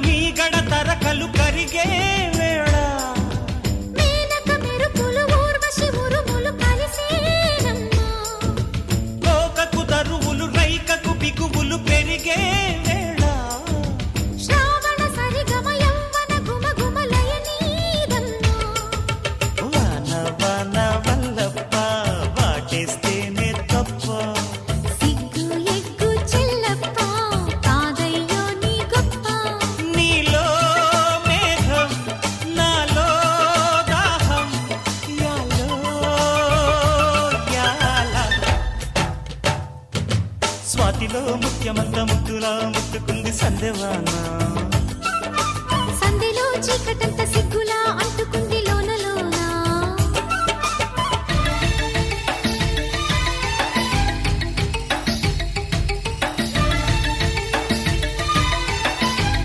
మీగడ తరకలు కరిగే వేళ మేనక మెరుపులు ఊర్వశి ఉరుములు కలిసేనమ్మా కోకకు దరువులు రైకకు బిగువులు పెరిగే వేళ శ్రావణ సరిగమ యవ్వన గుమగుమలయ నీదమ్మా వాన వాన వల్లప్ప వాటేస్తేనే తప్ప సిగ్గు ఎగ్గు చెల్లప్ప కాదయ్యో నీ గొప్ప నీలో మేఘం నాలో దాహం యాలో యాల స్వాతిలో ముఖ్యమంత ముద్దులా ముట్టుకుంది సందేవానా